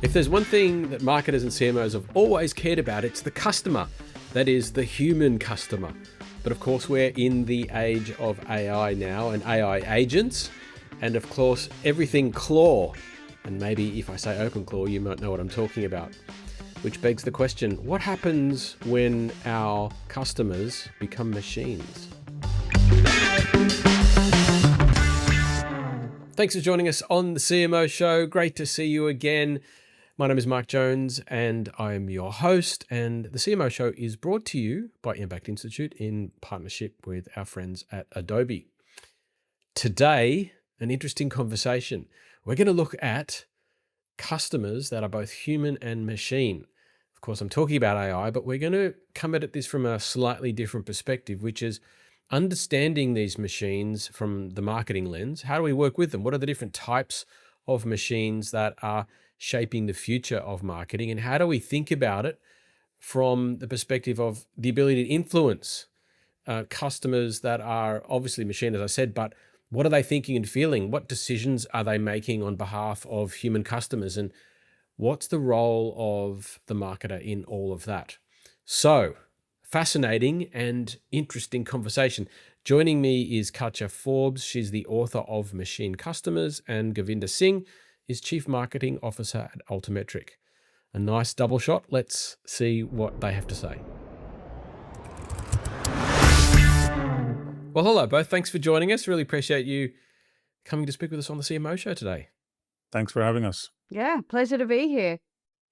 If there's one thing that marketers and CMOs have always cared about, it's the customer. That is the human customer. But of course, we're in the age of AI now and AI agents. And of course, everything claw. And maybe if I say open claw, you might know what I'm talking about. Which begs the question, what happens when our customers become machines? Thanks for joining us on the CMO Show. Great to see you again. My name is Mark Jones and I'm your host, and the CMO Show is brought to you by Impact Institute in partnership with our friends at Adobe. Today, an interesting conversation. We're going to look at customers that are both human and machine. Of course, I'm talking about AI, but we're going to come at this from a slightly different perspective, which is understanding these machines from the marketing lens. How do we work with them? What are the different types of machines that are shaping the future of marketing? And how do we think about it from the perspective of the ability to influence customers that are obviously machine, as I said, but what are they thinking and feeling? What decisions are they making on behalf of human customers? And what's the role of the marketer in all of that? So, fascinating and interesting conversation. Joining me is Katja Forbes. She's the author of Machine Customers, and Gurvinder Singh is Chief Marketing Officer at Altimetrik. A nice double shot. Let's see what they have to say. Well, hello both. Thanks for joining us. Really appreciate you coming to speak with us on the CMO Show today. Thanks for having us. Yeah, pleasure to be here.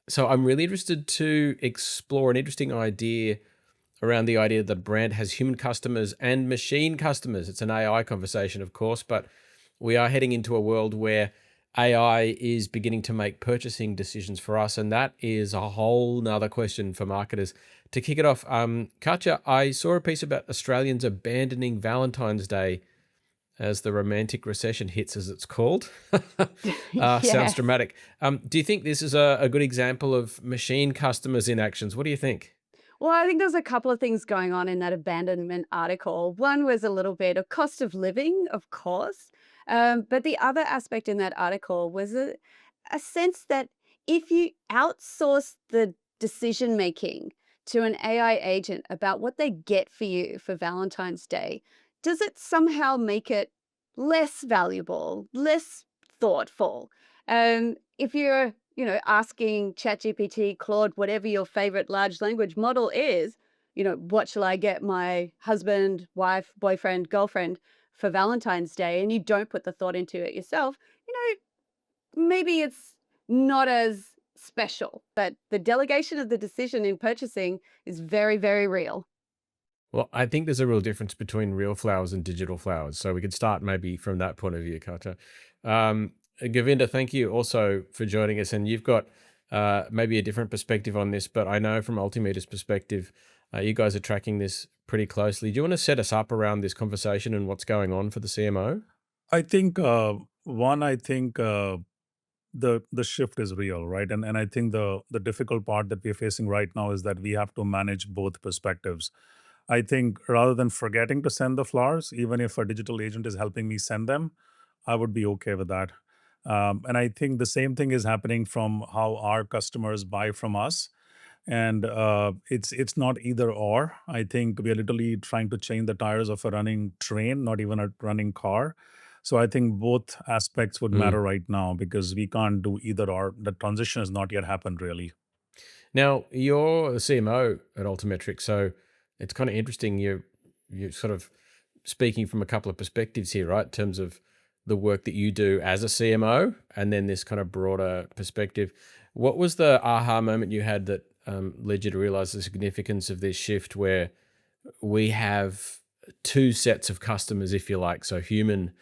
So I'm really interested to explore an interesting idea around the idea that a brand has human customers and machine customers. It's an AI conversation, of course, but we are heading into a world where AI is beginning to make purchasing decisions for us. And that is a whole nother question for marketers. To kick it off, Katja, I saw a piece about Australians abandoning Valentine's Day as the romantic recession hits, as it's called. Sounds dramatic. Do you think this is a good example of machine customers in actions? What do you think? Well, I think there's a couple of things going on in that abandonment article. One was a little bit of cost of living, of course. But the other aspect in that article was a sense that if you outsource the decision making to an AI agent about what they get for you for Valentine's Day, does it somehow make it less valuable, less thoughtful? If you're asking ChatGPT, Claude, whatever your favorite large language model is, what shall I get my husband, wife, boyfriend, girlfriend for Valentine's Day, and you don't put the thought into it yourself, maybe it's not as special. But the delegation of the decision in purchasing is very, very real. Well, I think there's a real difference between real flowers and digital flowers. So we could start maybe from that point of view, Katja. Gurvinder, thank you also for joining us. And you've got maybe a different perspective on this, but I know from Altimeter's perspective, you guys are tracking this pretty closely. Do you want to set us up around this conversation and what's going on for the CMO? I think the shift is real, right? And I think the difficult part that we're facing right now is that we have to manage both perspectives. I think rather than forgetting to send the flowers, even if a digital agent is helping me send them, I would be okay with that. And I think the same thing is happening from how our customers buy from us. And it's not either or. I think we are literally trying to change the tires of a running train, not even a running car. So I think both aspects would matter right now because we can't do either or. The transition has not yet happened, really. Now, you're the CMO at Altimetrik, so it's kind of interesting. You're sort of speaking from a couple of perspectives here, right? In terms of the work that you do as a CMO and then this kind of broader perspective. What was the aha moment you had that led you to realize the significance of this shift where we have two sets of customers, if you like, so human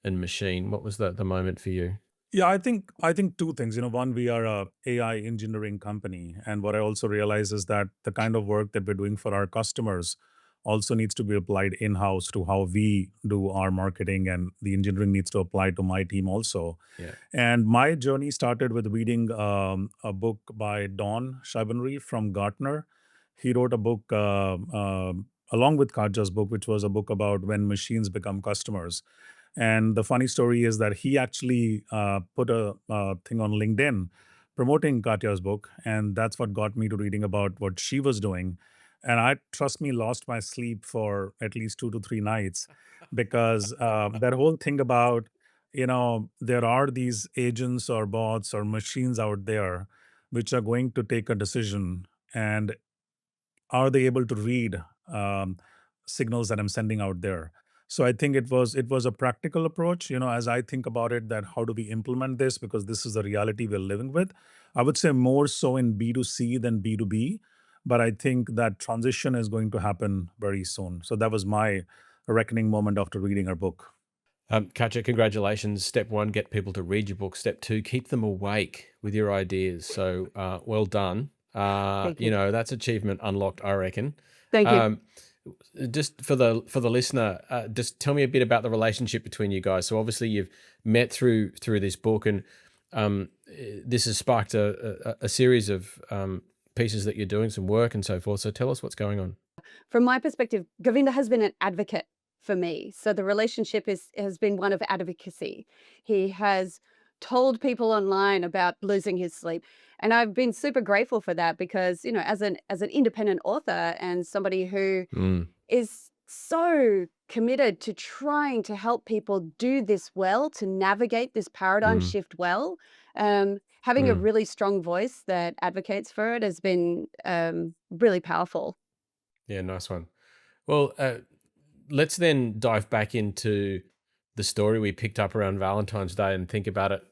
and machine? What was the moment for you? Yeah, I think two things. One, we are a AI engineering company, and what I also realize is that the kind of work that we're doing for our customers also needs to be applied in-house to how we do our marketing, and the engineering needs to apply to my team also. Yeah. And my journey started with reading a book by Don Schreibenry from Gartner. He wrote a book along with Katja's book, which was a book about when machines become customers. And the funny story is that he actually put a thing on LinkedIn promoting Katya's book, and that's what got me to reading about what she was doing. And I, trust me, lost my sleep for at least 2 to 3 nights because that whole thing about, there are these agents or bots or machines out there which are going to take a decision, and are they able to read um, signals that I'm sending out there? So I think it was a practical approach. As I think about it, that how do we implement this, because this is the reality we're living with. I would say more so in B2C than B2B, but I think that transition is going to happen very soon. So that was my reckoning moment after reading her book. Katja, congratulations. Step one, get people to read your book. Step two, keep them awake with your ideas. So well done. Thank you. That's achievement unlocked, I reckon. Thank you. Um, just for the listener, just tell me a bit about the relationship between you guys. So obviously you've met through this book, and this has sparked a series of pieces that you're doing, some work and so forth. So tell us what's going on. From my perspective, Govinda has been an advocate for me. So the relationship has been one of advocacy. He has told people online about losing his sleep. And I've been super grateful for that because, as an independent author and somebody who Mm, is so committed to trying to help people do this well, to navigate this paradigm mm, shift well, having a mm. really strong voice that advocates for it has been really powerful. Yeah, nice one. Well, let's then dive back into the story we picked up around Valentine's Day and think about it.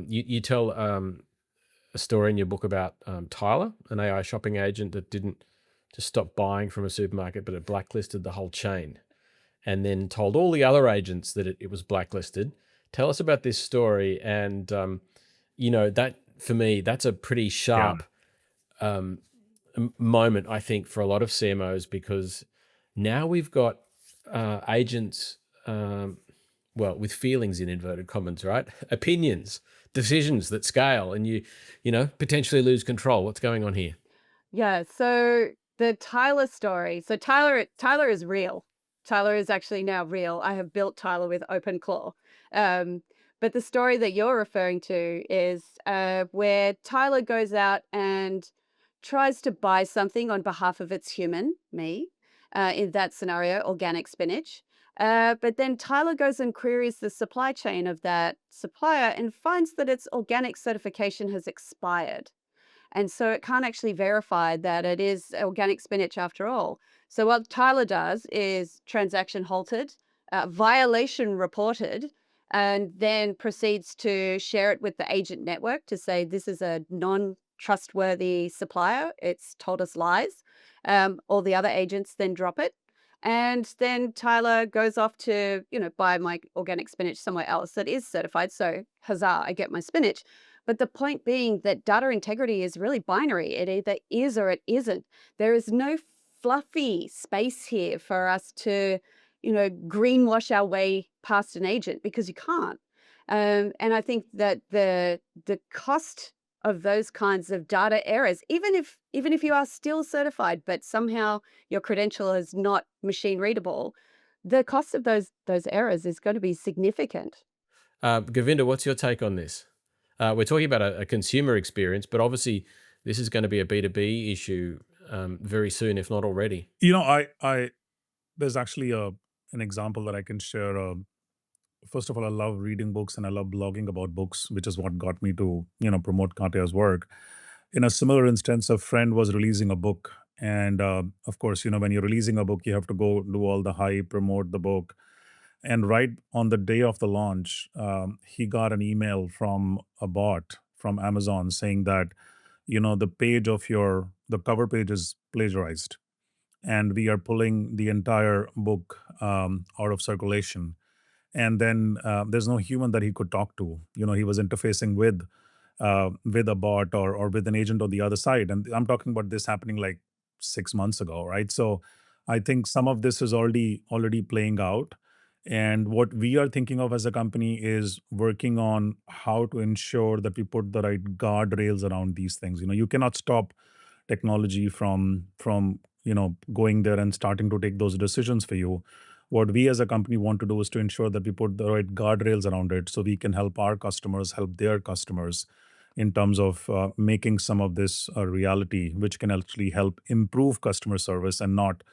You tell a story in your book about Tyler, an AI shopping agent that didn't just stop buying from a supermarket, but it blacklisted the whole chain and then told all the other agents that it was blacklisted. Tell us about this story. And, that for me, that's a pretty Yeah. sharp moment, I think, for a lot of CMOs, because now we've got agents, with feelings in inverted commas, right? Opinions, decisions that scale, and you potentially lose control. What's going on here? Yeah, so the Tyler story. So Tyler is real. Tyler is actually now real. I have built Tyler with OpenClaw. Um, but the story that you're referring to is where Tyler goes out and tries to buy something on behalf of its human, me, in that scenario, organic spinach. But then Tyler goes and queries the supply chain of that supplier and finds that its organic certification has expired. And so it can't actually verify that it is organic spinach after all. So what Tyler does is transaction halted, violation reported, and then proceeds to share it with the agent network to say this is a non-trustworthy supplier. It's told us lies. All the other agents then drop it. And then Tyler goes off to, buy my organic spinach somewhere else that is certified. So huzzah, I get my spinach. But the point being that data integrity is really binary. It either is or it isn't. There is no fluffy space here for us to, greenwash our way past an agent, because you can't. And I think that the cost of those kinds of data errors, even if you are still certified, but somehow your credential is not machine readable, the cost of those errors is going to be significant. Govinda, what's your take on this? We're talking about a consumer experience, but obviously this is going to be a B2B issue very soon, if not already. I there's actually an example that I can share. First of all, I love reading books and I love blogging about books, which is what got me to promote Katya's work. In a similar instance, a friend was releasing a book, and of course, when you're releasing a book, you have to go do all the hype, promote the book. And right on the day of the launch, he got an email from a bot from Amazon saying that the cover page is plagiarized, and we are pulling the entire book out of circulation. And then there's no human that he could talk to. He was interfacing with a bot or with an agent on the other side. And I'm talking about this happening like 6 months ago, right? So I think some of this is already playing out. And what we are thinking of as a company is working on how to ensure that we put the right guardrails around these things. You cannot stop technology from going there and starting to take those decisions for you. What we as a company want to do is to ensure that we put the right guardrails around it so we can help our customers help their customers. in terms of making some of this a reality, which can actually help improve customer service and not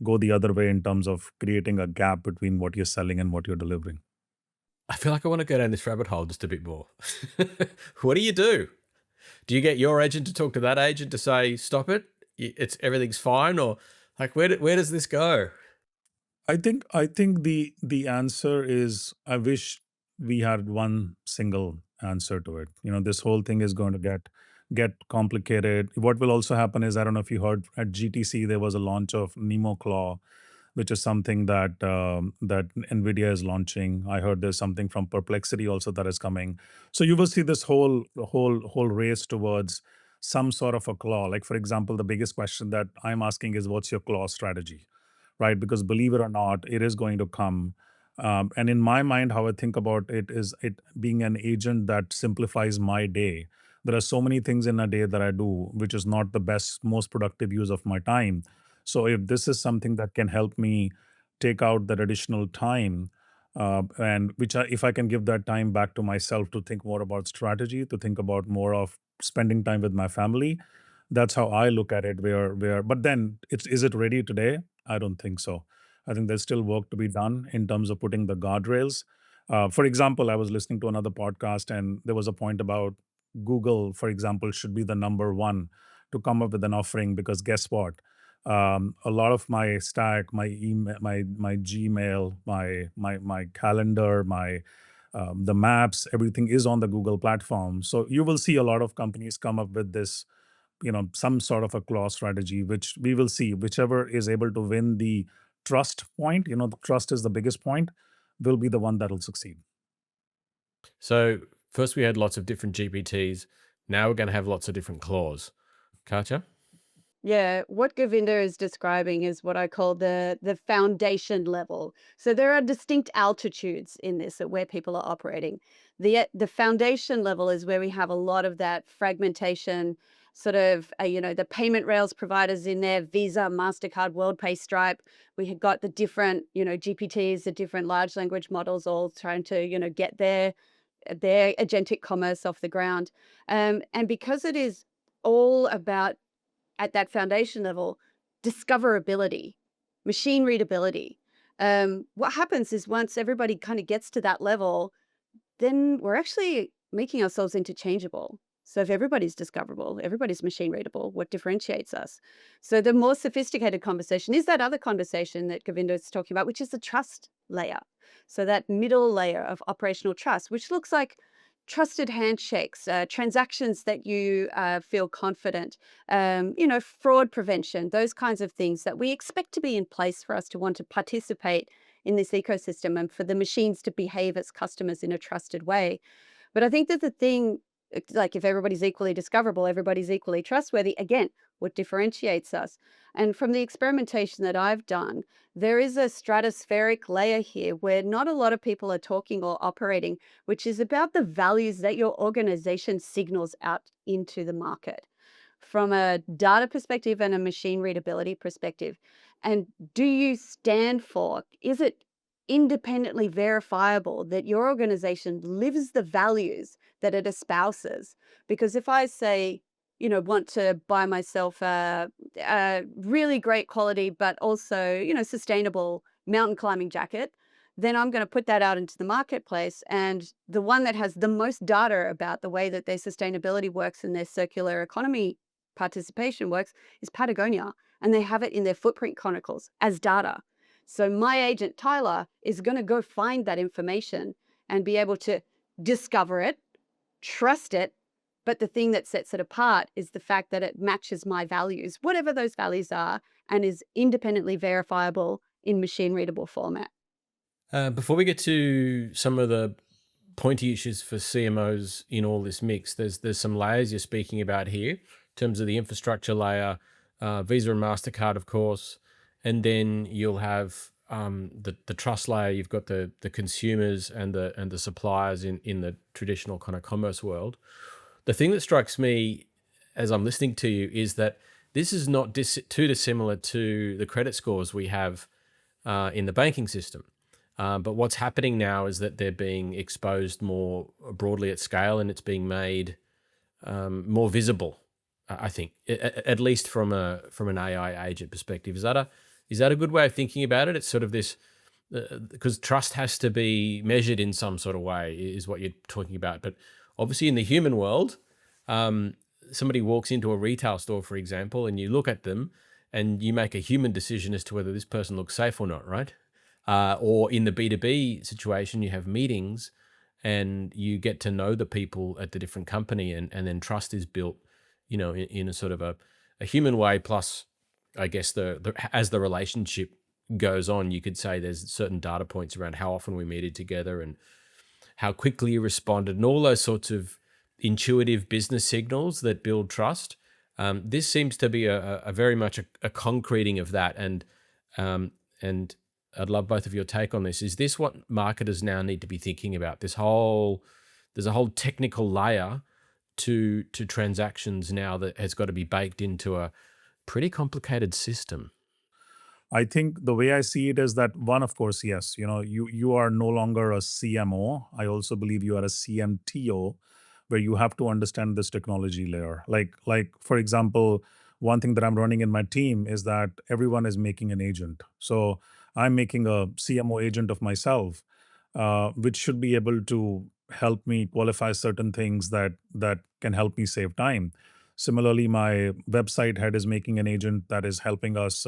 go the other way in terms of creating a gap between what you're selling and what you're delivering. I feel like I want to go down this rabbit hole just a bit more. What do you do? Do you get your agent to talk to that agent to say, stop it? It's everything's fine? Or like, where does this go? I think the answer is, I wish we had one single answer to it. This whole thing is going to get complicated. What will also happen is, I don't know if you heard at GTC there was a launch of Nemo Claw, which is something that Nvidia is launching. I heard there's something from Perplexity also that is coming. So you will see this whole race towards some sort of a claw. Like, for example, the biggest question that I'm asking is, what's your claw strategy? Right? Because believe it or not, it is going to come. And in my mind, how I think about it is it being an agent that simplifies my day. There are so many things in a day that I do, which is not the best, most productive use of my time. So if this is something that can help me take out that additional time, and if I can give that time back to myself to think more about strategy, to think about more of spending time with my family, that's how I look at it. But then is it ready today? I don't think so. I think there's still work to be done in terms of putting the guardrails. For example, I was listening to another podcast, and there was a point about Google, for example, should be the number one to come up with an offering, because guess what? A lot of my stack, my email, my Gmail, my calendar, my the maps, everything is on the Google platform. So you will see a lot of companies come up with this, some sort of a clause strategy, which we will see. Whichever is able to win the trust point, the trust is the biggest point, will be the one that will succeed. So first we had lots of different GPTs. Now we're going to have lots of different claws. Katja? Yeah, what Govinder is describing is what I call the foundation level. So there are distinct altitudes in this at where people are operating. The foundation level is where we have a lot of that fragmentation, sort of the payment rails providers in there: Visa, Mastercard, WorldPay, Stripe. We have got the different GPTs, the different large language models, all trying to get their agentic commerce off the ground. And because it is all about, at that foundation level, discoverability, machine readability. What happens is, once everybody kind of gets to that level, then we're actually making ourselves interchangeable. So if everybody's discoverable, everybody's machine readable, what differentiates us? So the more sophisticated conversation is that other conversation that Govinder is talking about, which is the trust layer. So that middle layer of operational trust, which looks like trusted handshakes, transactions that you feel confident, fraud prevention, those kinds of things that we expect to be in place for us to want to participate in this ecosystem and for the machines to behave as customers in a trusted way. But I think that the thing, like, if everybody's equally discoverable, everybody's equally trustworthy, again, what differentiates us? And from the experimentation that I've done, there is a stratospheric layer here where not a lot of people are talking or operating, which is about the values that your organization signals out into the market from a data perspective and a machine readability perspective. And do you stand for, is it independently verifiable that your organization lives the values that it espouses? Because if I say, want to buy myself a really great quality, but also, sustainable mountain climbing jacket, then I'm going to put that out into the marketplace. And the one that has the most data about the way that their sustainability works and their circular economy participation works is Patagonia. And they have it in their footprint chronicles as data. So my agent, Tyler, is going to go find that information and be able to discover it, trust it. But the thing that sets it apart is the fact that it matches my values, whatever those values are, and is independently verifiable in machine readable format. Before we get to some of the pointy issues for CMOs in all this mix, there's some layers you're speaking about here in terms of the infrastructure layer, Visa and MasterCard, of course, and then you'll have the trust layer. You've got the consumers and the suppliers in the traditional kind of commerce world. The thing that strikes me as I'm listening to you is that this is not too dissimilar to the credit scores we have in the banking system. But what's happening now is that they're being exposed more broadly at scale, and it's being made more visible. I think, at least from an AI agent perspective. Is that a good way of thinking about it? It's sort of this, because trust has to be measured in some sort of way, is what you're talking about. But obviously, in the human world, somebody walks into a retail store, for example, and you look at them and you make a human decision as to whether this person looks safe or not, right? Or in the B2B situation, you have meetings and you get to know the people at the different company, and then trust is built, in a sort of a human way. Plus, I guess as the relationship goes on, you could say there's certain data points around how often we meted together and how quickly you responded, and all those sorts of intuitive business signals that build trust. This seems to be a very much a concreting of that, and I'd love both of your take on this. Is this what marketers now need to be thinking about? There's a whole technical layer to transactions now that has got to be baked into a pretty complicated system. I think the way I see it is that one, of course, yes, you are no longer a CMO. I also believe you are a CMTO, where you have to understand this technology layer. Like for example, one thing that I'm running in my team is that everyone is making an agent. So I'm making a CMO agent of myself, which should be able to help me qualify certain things that can help me save time. Similarly, my website head is making an agent that is helping us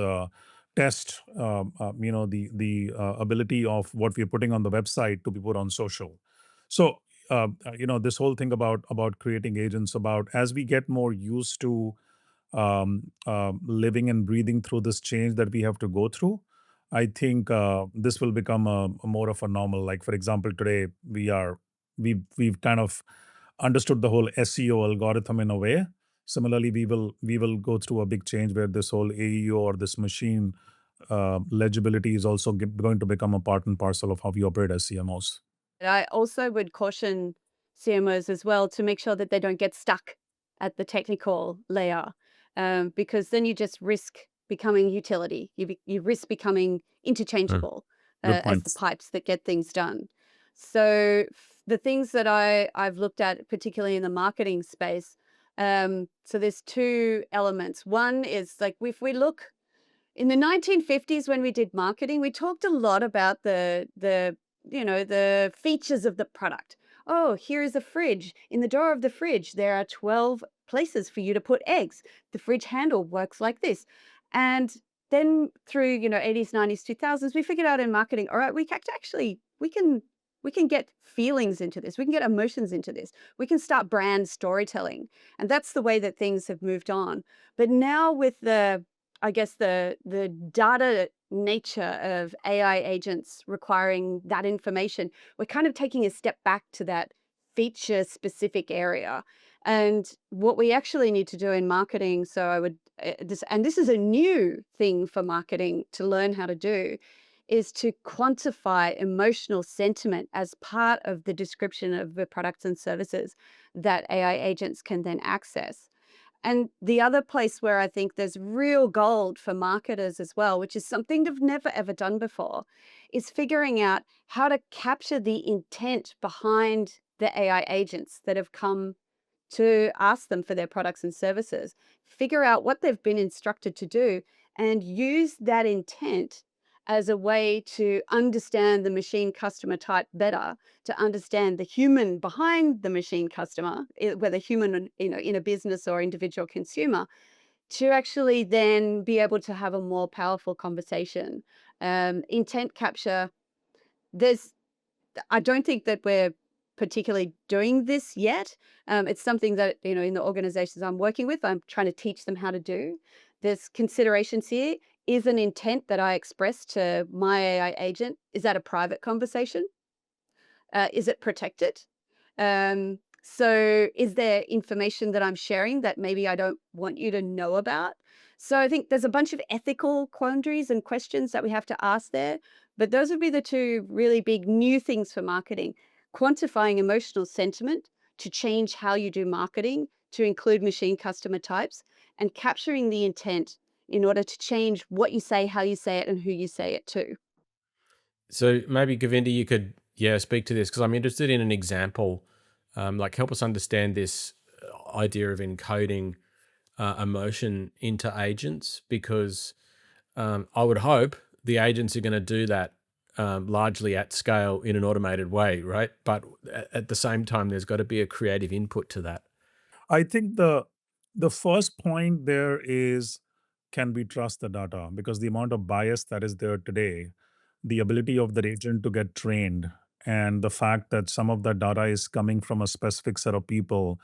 test, the ability of what we're putting on the website to be put on social. So, this whole thing about creating agents, about as we get more used to living and breathing through this change that we have to go through, I think this will become a more of a normal. Like for example, today we've kind of understood the whole SEO algorithm in a way. Similarly, we will go through a big change where this whole AEO or this machine legibility is also going to become a part and parcel of how we operate as CMOs. And I also would caution CMOs as well to make sure that they don't get stuck at the technical layer, because then you just risk becoming utility. You risk becoming Mm. interchangeable Good as the points. pipes that get things done. So the things that I've looked at, particularly in the marketing space, so there's two elements. One is like if we look in the 1950s when we did marketing, we talked a lot about the features of the product. Oh, here is a fridge. In the door of the fridge, there are 12 places for you to put eggs. The fridge handle works like this. And then through, 80s, 90s, 2000s, we figured out in marketing, all right, we can get feelings into this. We can get emotions into this. We can start brand storytelling. And that's the way that things have moved on. But now with I guess the data nature of AI agents requiring that information, we're kind of taking a step back to that feature specific area. And what we actually need to do in marketing, so I would this is a new thing for marketing to learn how to do, is to quantify emotional sentiment as part of the description of the products and services that AI agents can then access. And the other place where I think there's real gold for marketers as well, which is something they've never ever done before, is figuring out how to capture the intent behind the AI agents that have come to ask them for their products and services, figure out what they've been instructed to do, and use that intent as a way to understand the machine customer type better, to understand the human behind the machine customer, whether human, in a business or individual consumer, to actually then be able to have a more powerful conversation. Intent capture, there's I don't think that we're particularly doing this yet. It's something that, in the organizations I'm working with, I'm trying to teach them how to do. There's considerations here. Is an intent that I express to my AI agent, is that a private conversation? Is it protected? So is there information that I'm sharing that maybe I don't want you to know about? So I think there's a bunch of ethical quandaries and questions that we have to ask there. But those would be the two really big new things for marketing: quantifying emotional sentiment to change how you do marketing to include machine customer types, and capturing the intent in order to change what you say, how you say it, and who you say it to. So maybe Govinda, you could speak to this, because I'm interested in an example, like help us understand this idea of encoding emotion into agents, because I would hope the agents are going to do that largely at scale in an automated way, right? But at the same time, there's got to be a creative input to that. I think the first point there is, can we trust the data? Because the amount of bias that is there today, the ability of the agent to get trained, and the fact that some of that data is coming from a specific set of people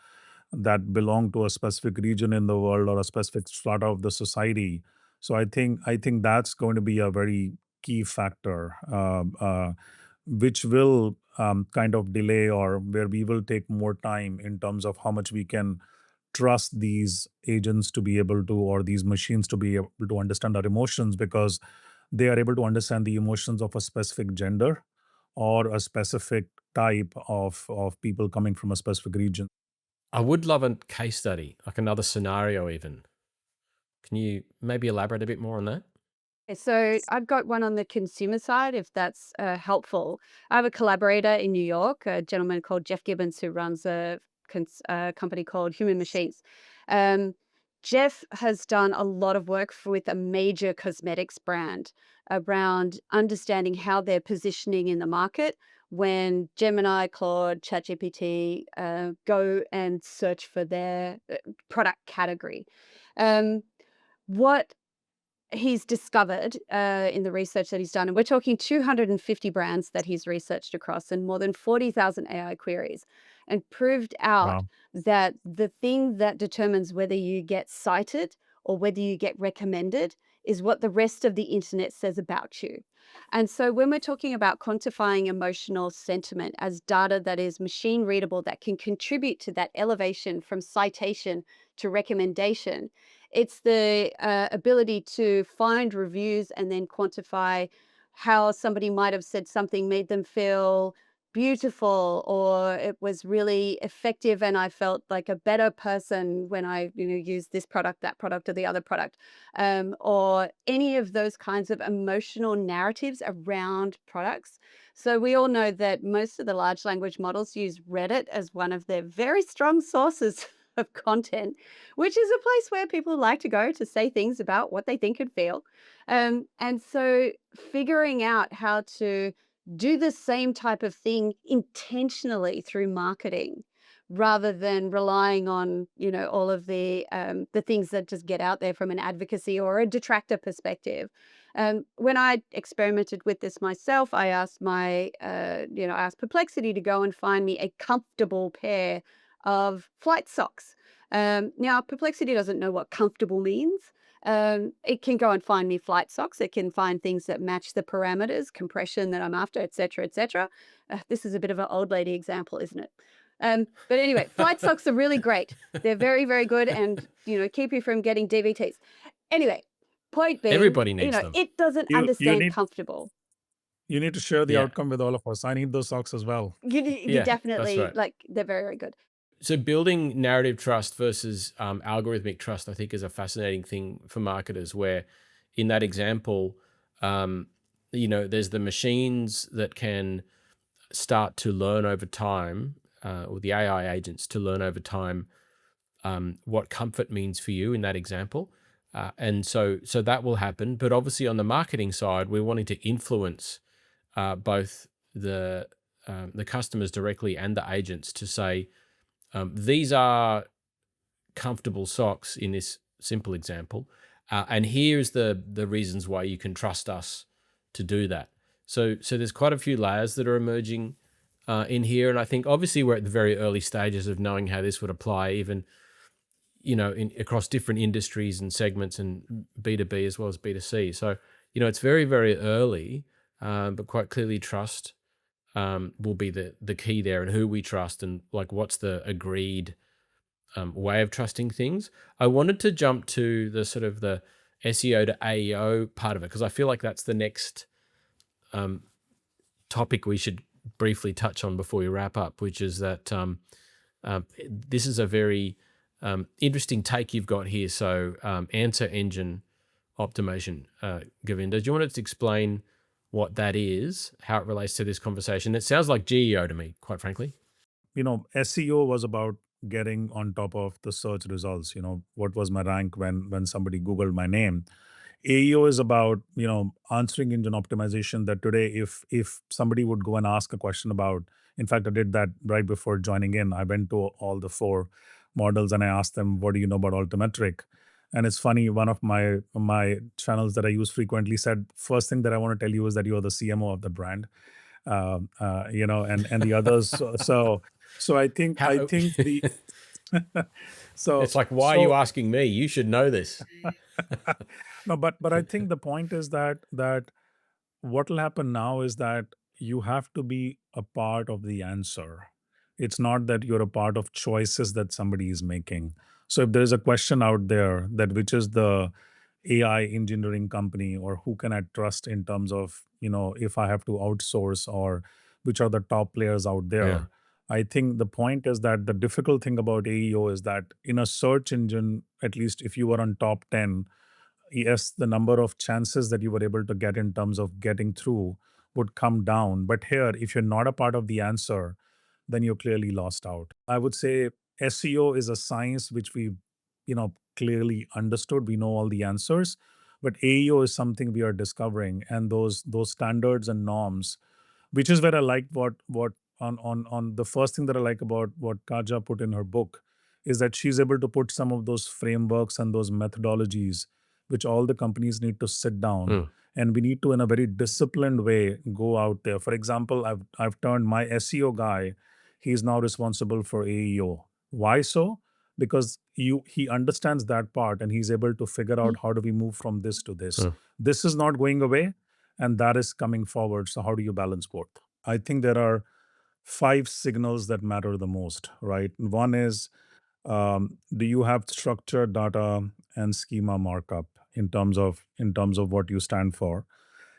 that belong to a specific region in the world or a specific strata of the society. So I think that's going to be a very key factor, which will kind of delay, or where we will take more time in terms of how much we can trust these agents to be able to, or these machines to be able to understand our emotions, because they are able to understand the emotions of a specific gender or a specific type of people coming from a specific region. I would love a case study, like another scenario even. Can you maybe elaborate a bit more on that? Okay, so I've got one on the consumer side, if that's helpful. I have a collaborator in New York, a gentleman called Jeff Gibbons, who runs a company called Human Machines. Um, Jeff has done a lot of work with a major cosmetics brand around understanding how they're positioning in the market when Gemini, Claude, ChatGPT go and search for their product category. Um, what he's discovered in the research that he's done, and we're talking 250 brands that he's researched across and more than 40,000 AI queries, and proved out Wow. that the thing that determines whether you get cited or whether you get recommended is what the rest of the internet says about you. And so when we're talking about quantifying emotional sentiment as data that is machine readable, that can contribute to that elevation from citation to recommendation, it's the ability to find reviews and then quantify how somebody might have said something made them feel beautiful, or it was really effective and I felt like a better person when I used this product, that product, or the other product, or any of those kinds of emotional narratives around products. So we all know that most of the large language models use Reddit as one of their very strong sources of content, which is a place where people like to go to say things about what they think and feel. And so figuring out how to do the same type of thing intentionally through marketing rather than relying on all of the things that just get out there from an advocacy or a detractor perspective. When I experimented with this myself, I asked I asked Perplexity to go and find me a comfortable pair of flight socks. Now, Perplexity doesn't know what comfortable means. It can go and find me flight socks. It can find things that match the parameters, compression that I'm after, et cetera, et cetera. This is a bit of an old lady example, isn't it? But anyway, flight socks are really great. They're very, very good, and keep you from getting DVTs. Anyway, point being, Everybody needs them. it doesn't You understand need comfortable. you need to share the Yeah. outcome with all of us. I need those socks as well. You Yeah, that's definitely, right. like, they're very, very good. So building narrative trust versus algorithmic trust, I think, is a fascinating thing for marketers. Where, in that example, there's the machines that can start to learn over time, or the AI agents to learn over time what comfort means for you in that example, and so that will happen. But obviously, on the marketing side, we're wanting to influence both the customers directly and the agents to say, these are comfortable socks in this simple example, and here's the reasons why you can trust us to do that. So there's quite a few layers that are emerging in here, and I think obviously we're at the very early stages of knowing how this would apply, even across different industries and segments, and B2B as well as B2C. So it's very, very early, but quite clearly trust will be the key there, and who we trust, and like what's the agreed way of trusting things. I wanted to jump to the sort of the SEO to AEO part of it, because I feel like that's the next topic we should briefly touch on before we wrap up, which is that this is a very interesting take you've got here. So answer engine optimization, Gurvinder, do you want to explain what that is, how it relates to this conversation? It sounds like GEO to me, quite frankly. SEO was about getting on top of the search results. What was my rank when somebody Googled my name? AEO is about, answering engine optimization, that today if somebody would go and ask a question about, in fact, I did that right before joining in. I went to all the four models and I asked them, what do you know about Altimetrik? And it's funny, one of my channels that I use frequently said, first thing that I want to tell you is that you are the CMO of the brand. And the others. So I How, think the so it's like, why are you so asking me? You should know this. no, but I think the point is that what will happen now is that you have to be a part of the answer. It's not that you're a part of choices that somebody is making. So if there's a question out there that which is the AI engineering company, or who can I trust in terms of, if I have to outsource, or which are the top players out Yeah. there. I think the point is that the difficult thing about AEO is that in a search engine, at least if you were on top 10, yes, the number of chances that you were able to get in terms of getting through would come down. But here, if you're not a part of the answer, then you're clearly lost out. I would say SEO is a science which we, clearly understood. We know all the answers, but AEO is something we are discovering, and those standards and norms, which is where I like what on the first thing that I like about what Katja put in her book, is that she's able to put some of those frameworks and those methodologies which all the companies need to sit down, Mm. and we need to, in a very disciplined way, go out there. For example, I've turned my SEO guy, he's now responsible for AEO. Why so? Because he understands that part, and he's able to figure out how do we move from this to this. Mm. This is not going away, and that is coming forward. So how do you balance both? I think there are 5 signals that matter the most, right? One is, do you have structured data and schema markup in terms of what you stand for?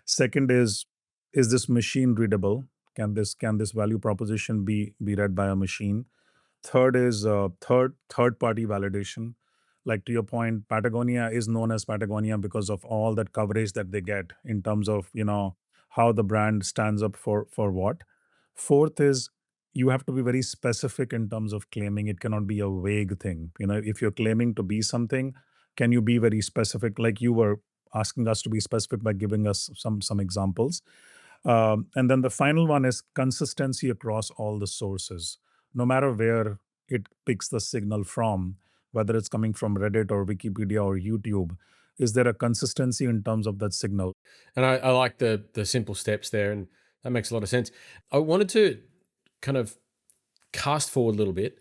Second is this machine readable? Can this value proposition be read by a machine? Third is third party validation. Like, to your point, Patagonia is known as Patagonia because of all that coverage that they get in terms of, how the brand stands up for what. Fourth is, you have to be very specific in terms of claiming. It cannot be a vague thing. If you're claiming to be something, can you be very specific? Like you were asking us to be specific by giving us some examples. And then the final one is consistency across all the sources, no matter where it picks the signal from, whether it's coming from Reddit or Wikipedia or YouTube. Is there a consistency in terms of that signal? And I like the simple steps there, and that makes a lot of sense. I wanted to kind of cast forward a little bit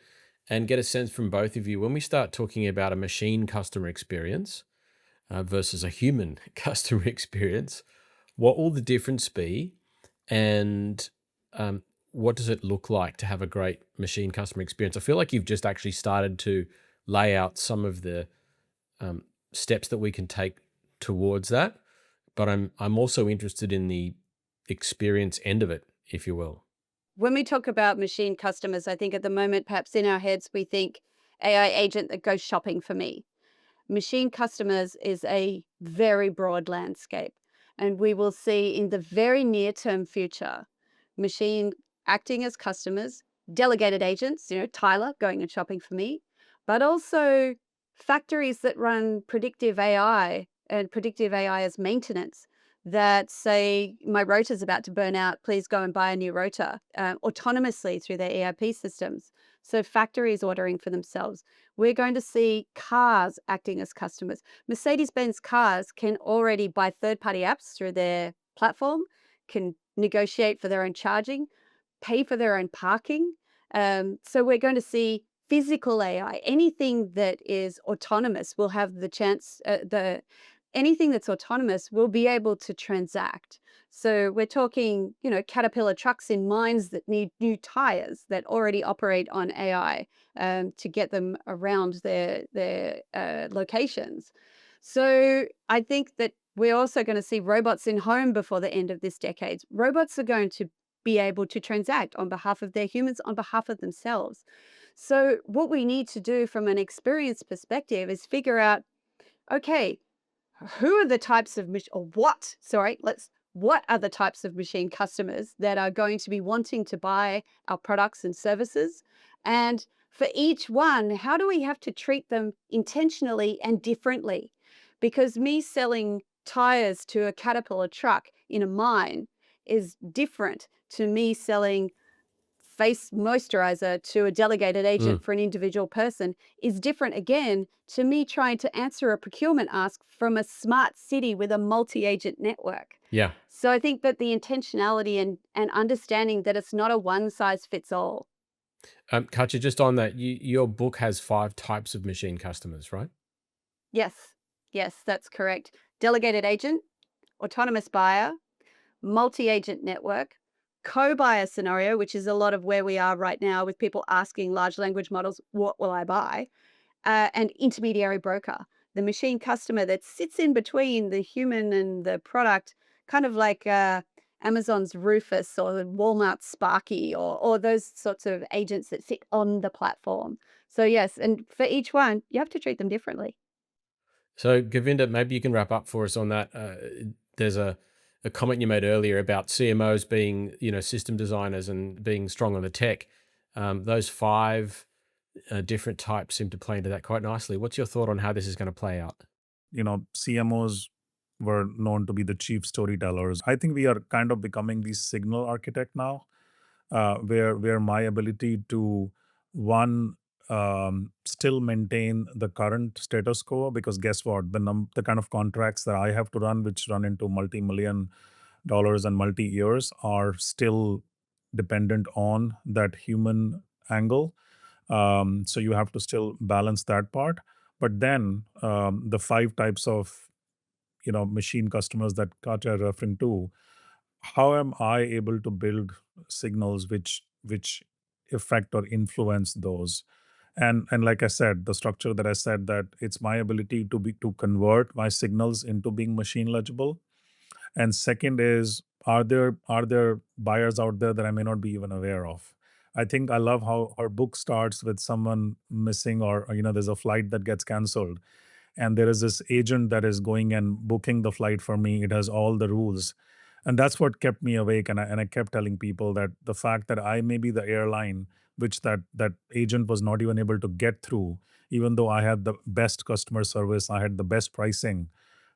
and get a sense from both of you when we start talking about a machine customer experience versus a human customer experience. What will the difference be, and what does it look like to have a great machine customer experience? I feel like you've just actually started to lay out some of the steps that we can take towards that, but I'm also interested in the experience end of it, if you will. When we talk about machine customers, I think at the moment, perhaps in our heads, we think AI agent that goes shopping for me. Machine customers is a very broad landscape, and we will see in the very near term future machine acting as customers, delegated agents, Tyler going and shopping for me, but also factories that run predictive AI and predictive AI as maintenance, that say my rotor's about to burn out, please go and buy a new rotor, autonomously through their ERP systems. So factories ordering for themselves. We're going to see cars acting as customers. Mercedes-Benz cars can already buy third-party apps through their platform, can negotiate for their own charging, pay for their own parking. So we're going to see physical AI. Anything that is autonomous will have the chance, anything that's autonomous will be able to transact. So we're talking, Caterpillar trucks in mines that need new tires that already operate on AI to get them around their locations. So I think that we're also going to see robots in home before the end of this decade. Robots are going to be able to transact on behalf of their humans, on behalf of themselves. So what we need to do from an experience perspective is figure out, okay, who are the types of what are the types of machine customers that are going to be wanting to buy our products and services, and for each one, how do we have to treat them intentionally and differently? Because me selling tires to a Caterpillar truck in a mine is different to me selling face moisturizer to a delegated Mm. agent for an individual person, is different again to me trying to answer a procurement ask from a smart city with a multi-agent network. Yeah. So I think that the intentionality and understanding that it's not a one size fits all. Katja, just on that, your book has 5 types of machine customers, right? Yes, yes, that's correct. Delegated agent, autonomous buyer, multi-agent network, co-buyer scenario, which is a lot of where we are right now with people asking large language models, what will I buy? And intermediary broker, the machine customer that sits in between the human and the product, kind of like Amazon's Rufus or Walmart's Sparky or those sorts of agents that sit on the platform. So yes, and for each one, you have to treat them differently. So, Govinda, maybe you can wrap up for us on that. There's a comment you made earlier about CMOs being, system designers and being strong on the tech. Those 5 different types seem to play into that quite nicely. What's your thought on how this is going to play out? CMOs were known to be the chief storytellers. I think we are kind of becoming the signal architect now, where my ability to one still maintain the current status quo, because guess what, the kind of contracts that I have to run, which run into multi-million dollars and multi years, are still dependent on that human angle. So you have to still balance that part. But then the 5 types of machine customers that Katja are referring to, how am I able to build signals which affect or influence those? And like I said, the structure that I said, that it's my ability to convert my signals into being machine legible. And second is, are there buyers out there that I may not be even aware of? I think I love how our book starts with someone missing, or there's a flight that gets canceled, and there is this agent that is going and booking the flight for me. It has all the rules, and that's what kept me awake. And I kept telling people that the fact that I may be the airline which that agent was not even able to get through, even though I had the best customer service, I had the best pricing,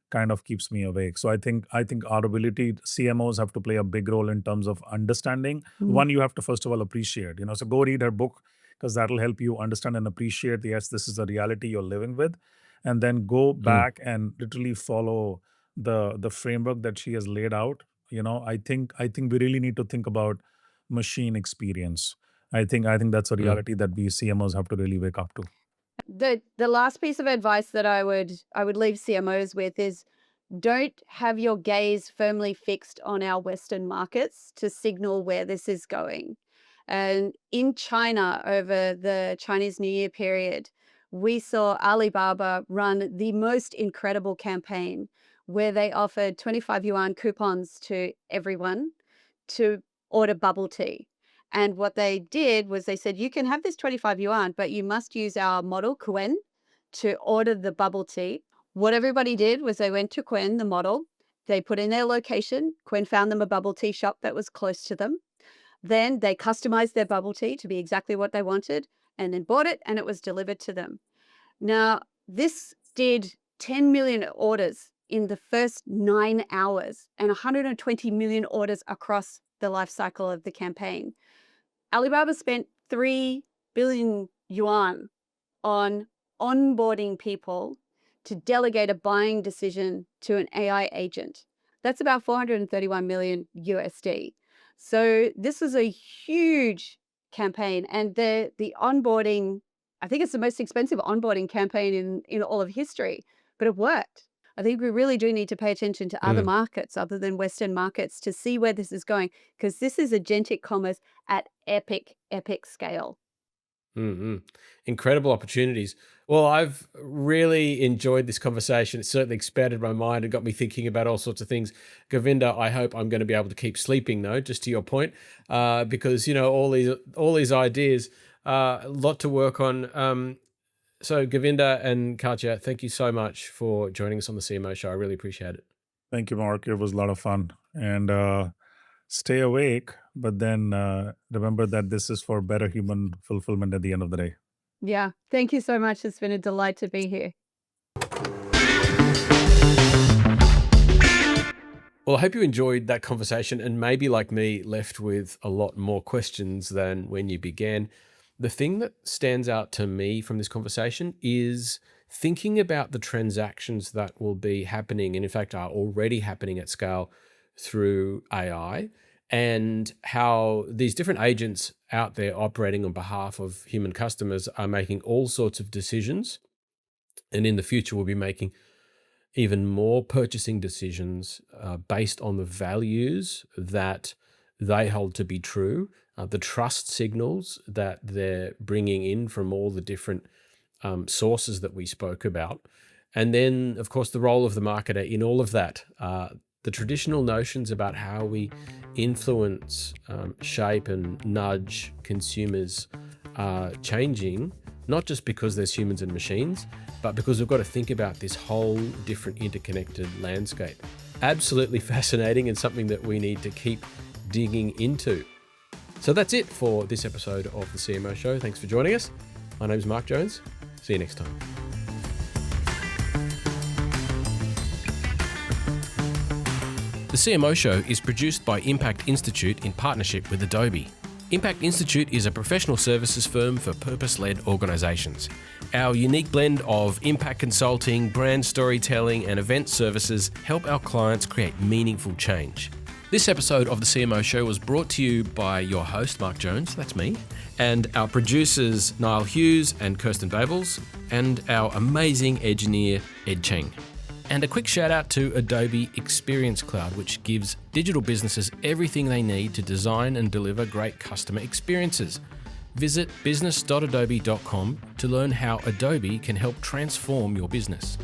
kind of keeps me awake. So I think our ability, CMOs have to play a big role in terms of understanding. Mm. One, you have to first of all appreciate, so go read her book, because that'll help you understand and appreciate, yes, this is a reality you're living with. And then go Mm. back and literally follow the framework that she has laid out. I think we really need to think about machine experience. I think that's a Mm. reality that we CMOs have to really wake up to. The last piece of advice that I would leave CMOs with is don't have your gaze firmly fixed on our Western markets to signal where this is going. And in China, over the Chinese New Year period, we saw Alibaba run the most incredible campaign where they offered 25 yuan coupons to everyone to order bubble tea. And what they did was they said, you can have this 25 yuan, but you must use our model, Quen, to order the bubble tea. What everybody did was they went to Quen, the model, they put in their location. Quen found them a bubble tea shop that was close to them. Then they customized their bubble tea to be exactly what they wanted and then bought it, and it was delivered to them. Now, this did 10 million orders in the first 9 hours and 120 million orders across the life cycle of the campaign. Alibaba spent 3 billion yuan on onboarding people to delegate a buying decision to an AI agent. That's about 431 million USD. So this is a huge campaign, and the onboarding, I think it's the most expensive onboarding campaign in all of history, but it worked. I think we really do need to pay attention to other Mm. markets other than Western markets to see where this is going, because this is agentic commerce at epic scale. Mm-mm. Incredible opportunities. Well, I've really enjoyed this conversation. It certainly expanded my mind and got me thinking about all sorts of things. Govinda, I hope I'm going to be able to keep sleeping, though, just to your point, because all these ideas, a lot to work on. So, Govinda and Katja, thank you so much for joining us on the CMO show. I really appreciate it. Thank you, Mark. It was a lot of fun. And stay awake, but then remember that this is for better human fulfillment at the end of the day. Yeah. Thank you so much. It's been a delight to be here. Well, I hope you enjoyed that conversation and maybe, like me, left with a lot more questions than when you began. The thing that stands out to me from this conversation is thinking about the transactions that will be happening and, in fact, are already happening at scale through AI, and how these different agents out there operating on behalf of human customers are making all sorts of decisions. And in the future, we'll be making even more purchasing decisions based on the values that they hold to be true, the trust signals that they're bringing in from all the different sources that we spoke about. And then, of course, the role of the marketer in all of that. The traditional notions about how we influence, shape, and nudge consumers are changing, not just because there's humans and machines, but because we've got to think about this whole different interconnected landscape. Absolutely fascinating and something that we need to keep digging into. So that's it for this episode of the CMO Show. Thanks for joining us. My name's Mark Jones. See you next time. The CMO Show is produced by Impact Institute in partnership with Adobe. Impact Institute is a professional services firm for purpose-led organisations. Our unique blend of impact consulting, brand storytelling, and event services help our clients create meaningful change. This episode of the CMO Show was brought to you by your host, Mark Jones, that's me, and our producers, Niall Hughes and Kirsten Babels, and our amazing engineer, Ed Cheng. And a quick shout out to Adobe Experience Cloud, which gives digital businesses everything they need to design and deliver great customer experiences. Visit business.adobe.com to learn how Adobe can help transform your business.